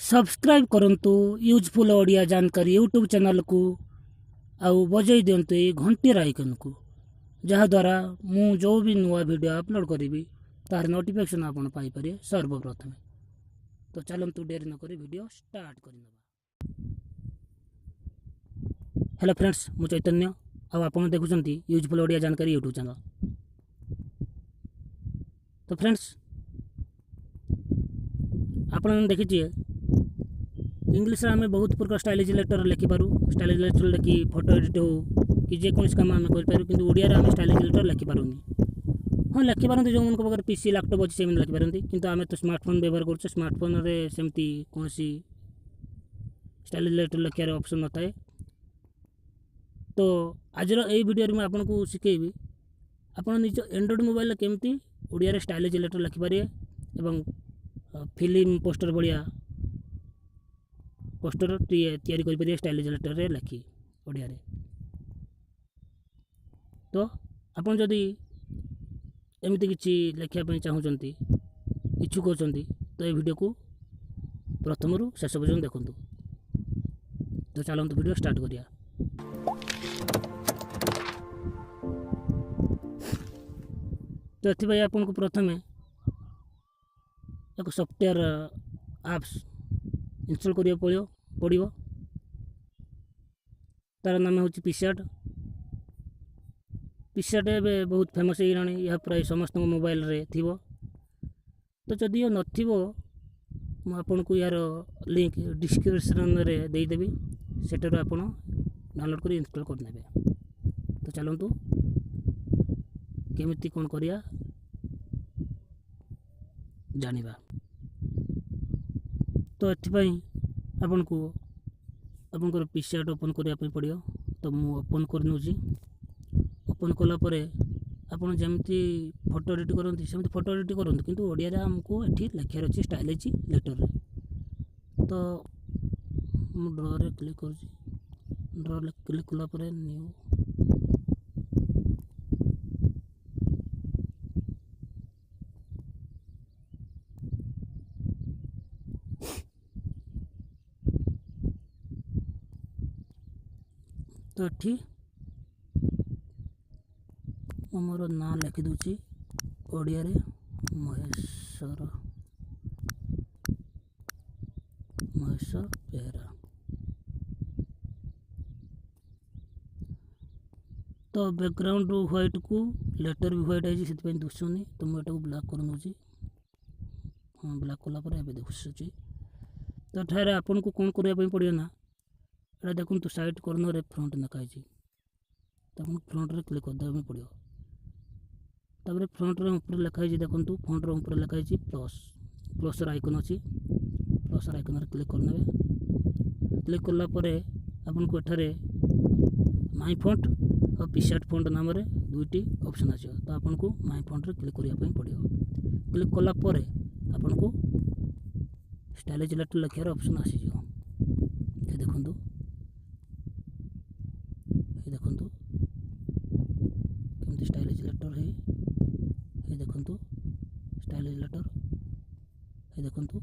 Subscribe करंतु useful Odia जानकारी YouTube channel को आउ बजाई दिंतु घंटीर आइकन को जहाद्वारा मु जो भी नुआ वीडियो अपलोड करी तार नोटिफिकेशन आपन पाई पारे सर्वप्रथम। तो चलतु डेरी न करी वीडियो स्टार्ट करना। हेलो फ्रेंड्स, मु चैतन्य आपन देखुछंती यूजफुल ओडिया जानकारी यूट्यूब चैनल। तो फ्रेंड्स, आपन देखिए इंग्लिश आम बहुत प्रकार स्टाइलिश लेटर लिखिपारू। स्टाइलिश लेटर लिखि फोटो एडिट हो कि जेकोसी काम आम करूँ कि ओडिया आम स्टाइलिश लेटर लिखिपारूनी। हाँ लिखिपारती जो मन पीसी लैपटॉप अच्छे से लिखिपारती, किंतु आम तो स्मार्टफोन व्यवहार कर स्मार्टफोन में सेमती कौन स्टाइलिश लेटर लिखार ऑप्शन न थाए। तो आज यही वीडियो में आपको शिखेबी आप निज एंड्रॉइड मोबाइल केमती ओडिया स्टाइलिश लेटर लिखिपारे एवं फिल्म पोस्टर भाया पोस्टर तैयारी करें स्टाइलिश लेटर लिखि ओडिया रे। तो आपन जदि एमती किसी लिखापी चाहूँगी इच्छुक होती तो ये वीडियो को प्रथम रु शेष पर्यटन देखूँ। तो चलते वीडियो स्टार्ट करिया। तो ये आपन को प्रथम एक सॉफ्टवेयर एप्स इंस्टॉल करिया पड़ो। तार नाम हूँ पिक्सार्ट। पिक्सार्ट एवं बहुत फेमस हो यह प्राय समस्त मोबाइल रे थिबो। तो जदि नथिबो मु आपन को यार लिंक डिस्क्रिप्शन रे दे देबी, सेटर आपन डाउनलोड कर इंस्टॉल कर नेबे। तो चलंतु केमिति कोन करिया जानिबा। तो एथिपाई आपन को आपनकर पिक्सार्ट ओपन करिया पे पड़ियो। तो मु ओपन कर नउची। ओपन कला परे आपन जेमती फोटो एडिट करंती सेमती फोटो एडिट करंतु, किंतु ओडिया रे हमको एठी लिखार अछि स्टाइलिश लेटर रे। तो मु ड्रॉ रे क्लिक करछि। ड्रॉ रे क्लिक कला परे न्यू तो एठी मोर ना लिखि दूची ओडिया रे महेश बेहरा। तो बैकग्राउंड व्हाइट को लेटर भी व्हाइट है से दुसुनी। तो मुझे ब्लैक कर नउची। हाँ ब्लैक कला पर एबे दुसुची। तो ठारे आपन को कौन करिया पड़ियो ना, एटा देखुन तो साइड कॉर्नर रे फ्रंट लिखा है। तो आपन फ्रंट रे क्लिक कर देबे पड़ियो। तापर फ्रंट रे ऊपर लिखा है देखुन तो फ्रंट रे ऊपर लिखा है प्लस आइकन अच्छी। प्लस आइकन रे क्लिक कर नेबे। क्लिक करला परे आपन को एठारे माई फॉन्ट और पिक्सार्ट फॉन्ट नाम रे दुईटी ऑप्शन आछो। तो आपन को माई फॉन्ट रे क्लिक करिया पई पड़ियो। क्लिक करला परे आपन को स्टाइलिश लेटर लिखार ऑप्शन आसी जो। ये देखंतु केमती स्टाइलिश लेटर है। ये देखंतु स्टाइलिश लेटर। ये देखंतु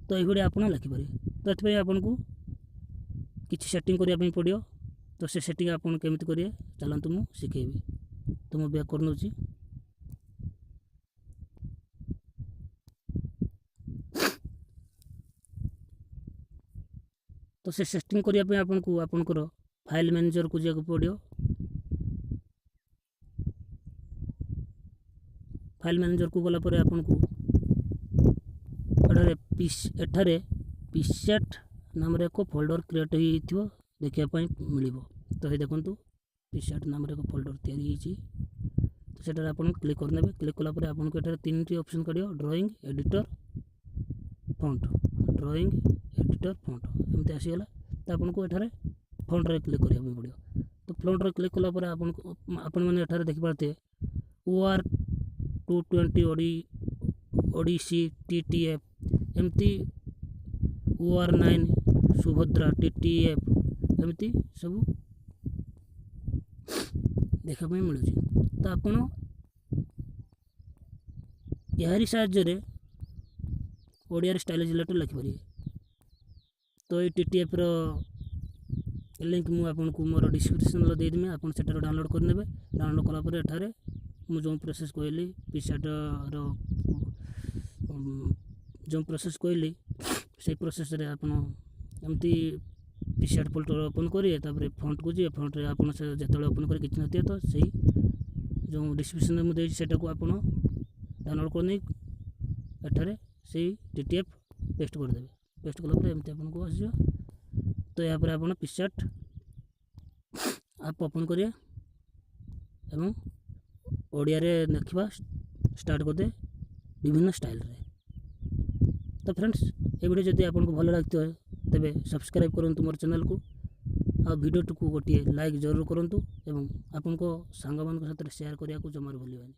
तो ये आपन लिखि पारे। तो एथि आपन को किछि सेटिंग करिया पई पड़ियो। तो से सेटिंग आपन केमती करिए चलंतु मु सिखेबी। तो मु बैक कर नउची। तो से सेटिंग करिया पे आपन को आपनकर फाइल मैनेजर को जाके पड़ियो। फाइल मैनेजर को गला परे आपन को एठारे पिक्सार्ट नाम रे एक फोल्डर क्रिएट होइथिबो देखिया पई मिलिबो। तो हे देखंतु पिक्सार्ट नाम रे एक फोल्डर तैयारी होइछि। तो सेटा आपन क्लिक कर नेबे। क्लिक कला परे आपन को एठारे तीनटी ऑप्शन करियो, drawing editor font. Drawing editor font एमती आसी गला। तो आपन को एठारे फॉन्ट रे क्लिक करिया पड़ियो। तो फॉन्ट रे क्लिक कला परे आपन माने एठारे देखि पारते OR 220 ओडिसी TTF एमती OR 9 सुभद्रा TTF एमती सब देखा मिलूँ। तो आपन यारी साहाय्य ଓଡ଼ିଆରେ ଷ୍ଟାଇଲିଜ୍ ଲେଟର୍ ଲେଖିପାରିବେ। ତ ଏଇ TTF ର लिंक मुझे आपको मोर डिस्क्रिप्शन देदेमी, आप डाउनलोड करने। डाउनलोड कलापर एठारे मुझे जो प्रोसेस कहली पिक्सार्ट जो प्रोसेस कहली से प्रोसेस रे आप एमती पिक्सार्ट फोल्डर ओपन करिए, तापर फ्रंट को जी फ्रंट रे आप जो ओपन कर किसी नथिए तो सही जो डिस्क्रिप्शन में मुझे सेटा को आप डाउनलोड करने एठारे से TTF पेस्ट करदे। पेस्ट कलापर एमती आपको आस। तो यहाँ पर आप पिक्सार्ट आप ओपन करिए एवं ओडिया रे देखा स्टार्ट करदे विभिन्न स्टाइल रे। तो फ्रेंड्स ये वीडियो जदि आपको भल लगती है तेबे सब्सक्राइब करंतु मोर चैनल को, आ वीडियो को गोटे लाइक जरूर करंतु एवं आपन को सांग मान साथ शेयर करिया को जमार भूलिबानी।